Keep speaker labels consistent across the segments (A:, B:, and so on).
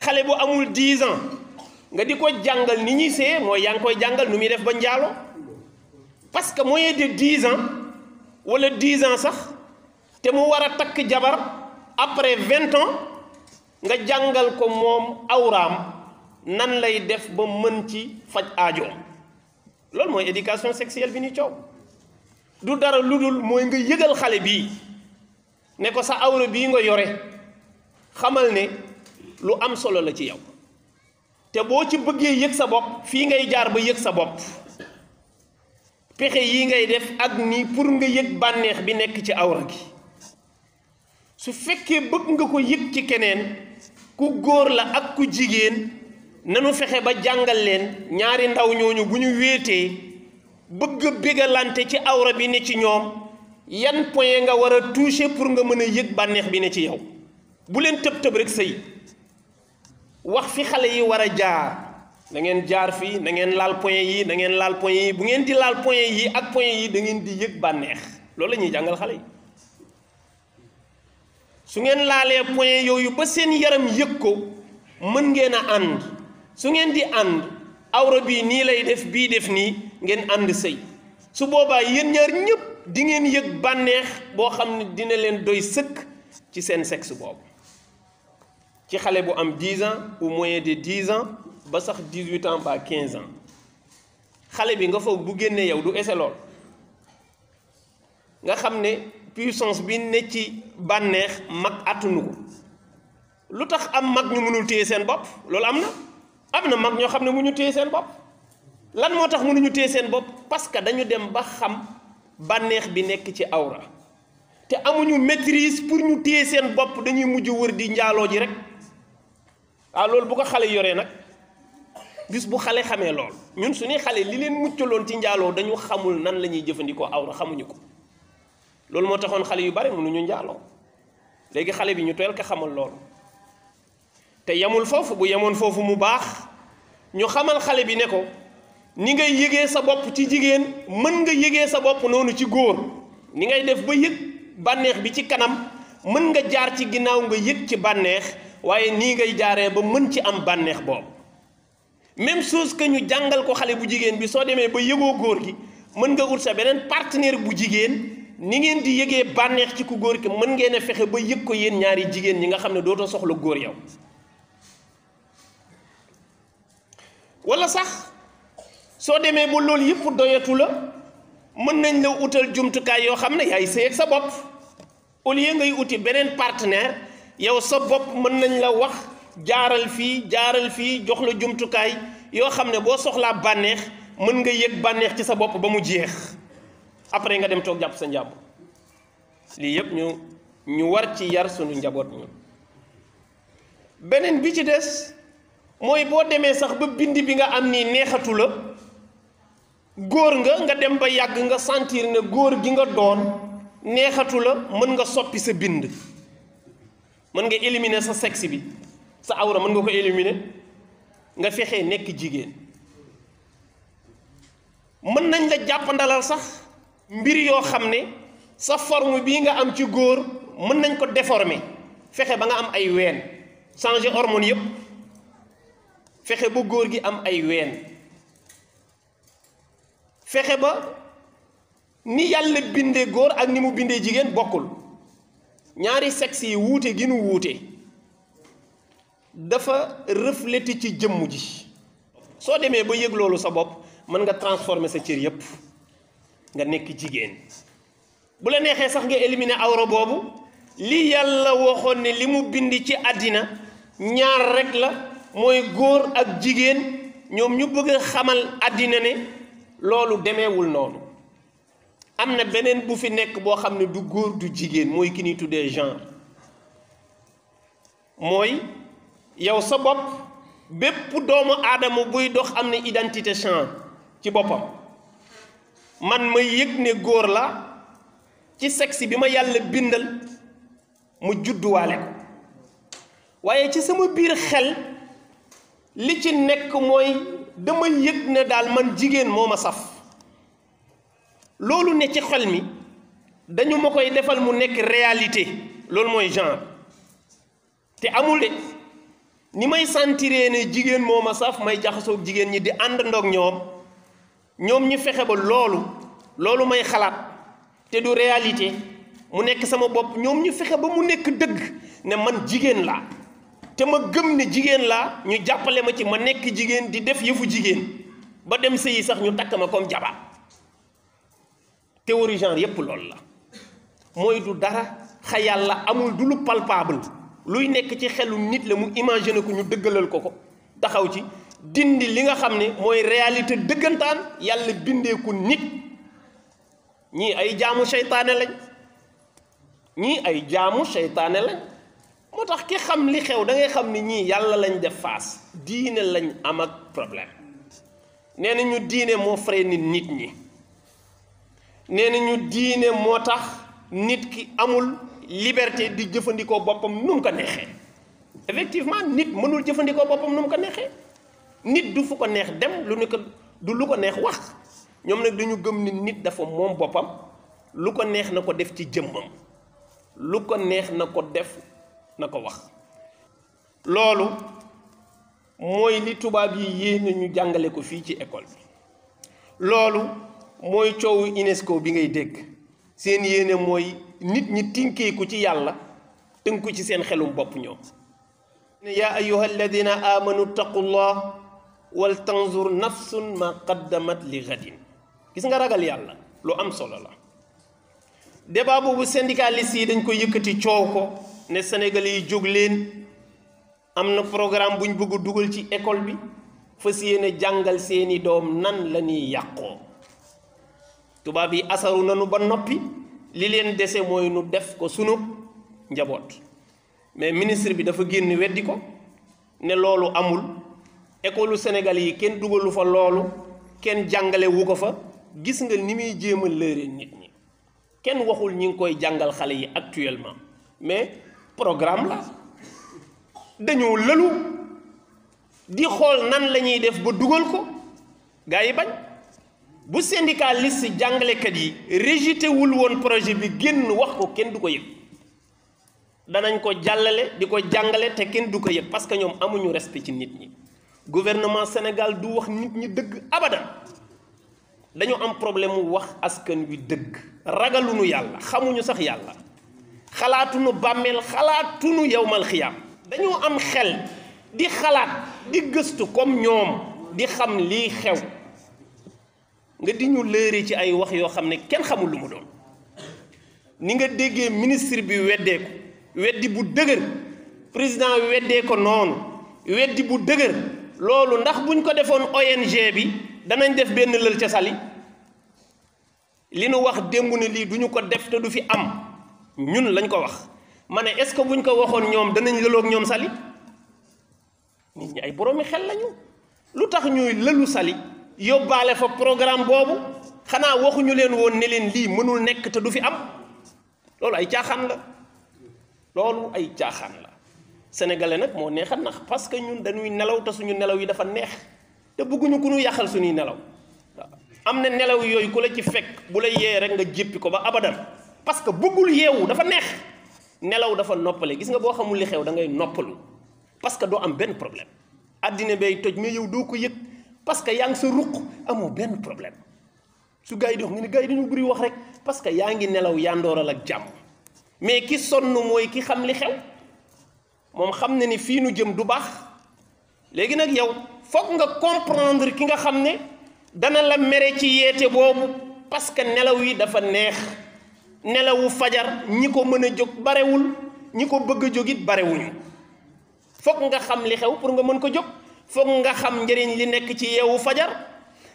A: xale bu amul 10 ans nga di ko jàngal ni ñuy see mooy yaa ngi koy jàngal nu muy def ba njaalo parce que moyen de 10 ans wala 10 ans sax te mu war a takk jabar après 20 ans nga jàngal ko moom awraam nan lay def ba mën ci faj aajoom loolu mooy éducation sexuelle bi ni coow du dara lu dul mooy nga yëgal xale bii ne ko sa awra bii nga yore xamal ne lu am solo la ci yow te boo ci bëggee yëg sa bopp fii ngay jaar ba yëg sa bopp pexe yi ngay def ak nii pour nga yëg bànneex bi nekk ci awra gi su fekkee bëgg nga ko yëg ci keneen ku góor la ak ku jigéen nanu fexe ba jàngal leen ñaari ndaw ñooñu bu ñu wéetee bëgg bégalante ci awra bi ne ci ñoom yan point nga war a toucher pour nga mën a yëg bànneex bi ne ci yow bu leen tëb rek sëy wax fi xale yi war a jaar da ngeen jaar fii da ngeen laal point yi da ngeen laal point yi bu ngeen di laal point yi ak point yi da ngeen di yëg bànneex loolu la ñuy jàngal xale yi su ngeen laalee point yooyu ba seen yaram yëg ko mën ngeen a ànd su ngeen di ànd awra bii nii lay def bii def nii ngeen ànd sëy su boobaa yéen ñaar ñëpp di ngeen yëg bànneex boo xam ne dina leen doy sëkk ci seen sexe boobu ci xale bu am 10 ans ou moins de 10 ans ba sax 18 ans ba 15 ans xale bi nga foog bu génnee yow du ese lool nga xam ne puissance bi ne ci bànneex mag attunu ko lu tax am mag ñu mënul téye seen bopp loolu am na mag ñoo xam ne mu ñu téye seen bopp lan moo tax mënuñu téye seen bopp parce que dañu dem ba xam bànneex bi nekk ci awra te amuñu maîtrise pour ñu téye seen bopp dañuy mujj wër di njaaloo ji rek waaw loolu bu ko xale yoree nag bis bu xale xamee lool ñun suñuy xale li leen muccaloon ci njaaloo dañu xamul nan la ñuy jëfandikoo awra xamuñu ko loolu moo taxoon xale yu bari mënuñu njaaloo léegi xale bi ñu teel ko xamal loolu te yemul foofu bu yemoon foofu mu baax ñu xamal xale bi ne ko ni ngay yëgee sa bopp ci jigéen mën nga yëgee sa bopp noonu ci góor ni ngay def ba yëg bànneex bi ci kanam mën nga jaar ci ginnaaw nga yëg ci bànneex waaye nii ngay jaaree ba mën ci am bànneex boobu même chose que ñu jàngal ko xale bu jigéen bi soo demee ba yëgoo góor gi mën nga ut sa beneen partenaire bu jigéen ni ngeen di yëgee bànneex ci ku góor ki mën ngeen a fexe ba yëg ko yéen ñaari jigéen ñi nga xam ne dootoo soxla góor yow wala sax soo demee ba loolu yëpp doyatu la mën nañ la utal jumtukaay yoo xam ne yaay sëy ak sa bopp au lieu ngay uti beneen partenaire yow sa bopp mën nañ la wax jaaral fii jox la jumtukaay yoo xam ne boo soxlaa bànneex mën nga yëg bànneex ci sa bopp ba mu jeex après nga dem toog jàpp sa njàpp lii yëpp ñu war ci yar sunu njaboot ñi beneen bi ci des mooy boo demee sax ba bind bi nga am nii neexatu la góor nga dem ba yàgg nga sentir ne góor gi nga doon neexatu la mën nga soppi sa bind mën nga éliminer sa sexe bi sa awra mën nga ko éliminer nga fexee nekk jigéen mën nañ la jàppandalal sax mbir yoo xam ne sa forme bii nga am ci góor mën nañ ko déformer fexe ba nga am ay ween changer hormone yépp fexe ba góor gi am ay ween fexe ba ni yàlla bindee góor ak ni mu bindee jigéen bokkul ñaari sexe yi wuute gi nu wuute dafa refléter ci jëmm ji soo demee ba yëg loolu sa bopp mën nga transformer sa cër yépp nga nekk jigéen bu la neexee sax nga éliminer awra boobu li yàlla waxoon ne li mu bind ci àddina ñaar rek la mooy góor ak jigéen ñoom ñu bëgg a xamal àddina ne loolu demeewul noonu am na beneen bu fi nekk boo xam ne du góor du jigéen mooy ki ñuy tuddee genre mooy yow sa bopp bépp doomu aadama buy dox am na identité genre ci boppam man ma yëg ne góor la ci sexe bi ma yàlla bindal mu judduwaale ko waaye ci sama biir xel li ci nekk mooy dama yëg ne daal man jigéen moo ma saf loolu ne ci xel mi dañu ma koy defal mu nekk réalité loolu mooy genre te amul de ni may sentiree ne jigéen moo ma saf may jaxasoog jigéen ñi di àndandoog ñoom ñu fexe ba loolu may xalaat te du réalité mu nekk sama bopp ñoom ñu fexe ba mu nekk dëgg ne man jigéen laa te ma gëm ne jigéen laa ñu jàppale ma ci ma nekk jigéen di def yëfu jigéen ba dem sëyi sax ñu takk ma comme jabar théorie genre yépp loolu la mooy du dara xayal la amul du lu palpable luy nekk ci xelu nit la mu imaginer ko ñu dëggalal ko taxaw ci dindi li nga xam ne mooy réalité dëggantaan yàlla bindeeku nit ñii ay jaamu seytaane lañ moo tax ki xam li xew da ngay xam ni ñii yàlla lañ def face diine lañ am ak problème nee na ñu diine moo freiné nit ñi nee na ñu diine moo tax nit ki amul liberté di jëfandikoo boppam nu mu ko neexee effectivement nit mënul jëfandikoo boppam nu mu ko neexee nit du fu ko neex dem du lu ko neex wax ñoom nag dañu gëm ni nit dafa moom boppam lu ko neex na ko def ci jëmmam lu ko neex na ko def na ko wax loolu mooy li tubaab yi yéene ñu jàngale ko fii ci école bi loolu mooy coowu UNESCO bi ngay dégg seen yéene mooy nit ñi tinkeeku ci yàlla tënku ci seen xelum bopp ñoom yaa ayyuha alladina amanu taqullah wal tanzur nafsun ma qaddamat li gadin gis nga ragal yàlla lu am solo la débat boobu syndicaliste yi dañ ko yëkkati coow ko ne Sénégalais yi jóg leen am na programme buñ bëgg dugal ci école bi fas yéene jàngal seeni doom nan la ñuy yàqoo tubaab yi asaru nanu ba noppi li leen dese mooy nu def ko sunu njaboot mais ministre bi dafa génn weddi ko ne loolu amul école Sénégal yi kenn dugalu fa loolu kenn jàngale wu ko fa gis nga ni muy jéem a lëre nit ñi kenn waxul ñi ngi koy jàngal xale yi actuellement mais programme la dañoo lëlu di xool nan la ñuy def ba dugal ko gars yi bañ bu syndicaliste jàngalekat yi rejeté wul woon projet bi génn wax ko kenn du ko yëg danañ ko jàllale di ko jàngale te kenn du ko yëg parce que ñoom amuñu respect ci nit ñi gouvernement Sénégal du wax nit ñi dëgg abadan dañu am problème mu wax askan wi dëgg ragaluñu yàlla xamuñu sax yàlla xalaatuñu bàmmeel xalaatuñu yawmal xiyaam dañoo am xel di xalaat di gëstu comme ñoom di xam lii xew nga di ñu lëre ci ay wax yoo xam ne kenn xamul lu mu doon ni nga déggee ministre bi weddee ko weddi bu dëgër président weddee ko noonu weddi bu dëgër loolu ndax buñ ko defoon ONG bi danañ def benn lël ca Saly li nu wax démb ne lii duñu ko def te du fi am ñun lañ ko wax ma ne est-ce que buñ ko waxoon ñoom danañ lëloog ñoom Saly nit ñi ay boroomi xel lañu lu tax ñuy lëlu Saly yóbbaale fa programme boobu xanaa waxuñu leen woon ne leen lii mënul nekk te du fi am loolu ay caaxaan la sénégalais nag moo neex a nax parce que ñun dañuy nelaw te suñu nelaw yi dafa neex te bëgguñu ku ñu yàqal suñuy nelaw waaw am na nelaw yooyu ku la ci fekk bu la yee rek nga jéppi ko ba abadan parce que bëggul yeewu dafa neex nelaw dafa noppale gis nga boo xamul li xew da ngay noppalu parce que doo am benn problème addina bay toj mais yow doo ko yëg parce que yaa ngi sa ruq amoo benn problème su gars yi di wax nga ne gars yi dañu bëri wax rek parce que yaa ngi nelaw yandooral ak jàmm mais ki sonn mooy ki xam li xew moom xam ne ni fii nu jëm du baax léegi nag yow foog nga comprendre ki nga xam ne dana la mere ci yeete boobu parce que nelaw yi dafa neex nelawu fajar ñi ko mën a jóg barewul ñi ko bëgg a jóg it barewuñu foog nga xam li xew pour nga mën ko jóg foog nga xam njëriñ li nekk ci yeewu fajar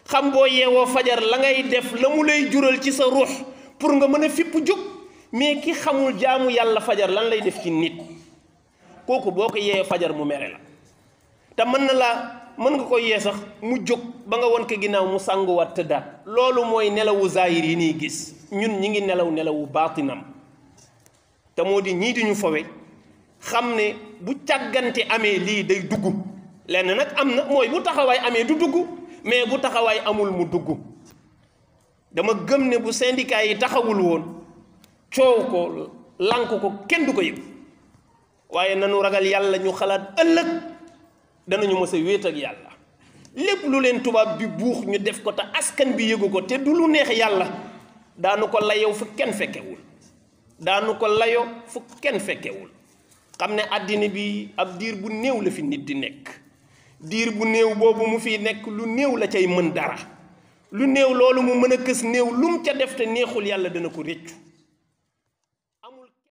A: xam boo yeewoo fajar la ngay def la mu lay jural ci sa ruux pour nga mën a fipp jóg mais ki xamul jaamu yàlla fajar lan lay def ci nit kooku boo ko yee fajar mu mere la te mën nga ko yee sax mu jóg ba nga won ko ginnaaw mu sànguwaat tëddaat loolu mooy nelawu zaahir yi nii gis ñun ñi ngi nelawu baatinam te moo di ñii di ñu fowe xam ne bu càggante amee lii day dugg lenn nag am na mooy bu taxawaay amee du dugg mais bu taxawaay amul mu dugg dama gëm ne bu syndicat yi taxawul woon coow ko lànk ko kenn du ko yëg waaye nanu ragal yàlla ñu xalaat ëllëg danañu mës a wéet ak yàlla lépp lu leen tubaab bi buux ñu def ko te askan bi yëgu ko te du lu neex yàlla daanu ko layoo fu kenn fekkewul daanu ko layoo fu kenn fekkewul xam ne àddina bi ab diir bu néew la fi nit di nekk diir bu néew boobu mu fi nekk lu néew la cay mën dara lu néew loolu mu mën a kës néew lum ca def te neexul yàlla dana ko réccu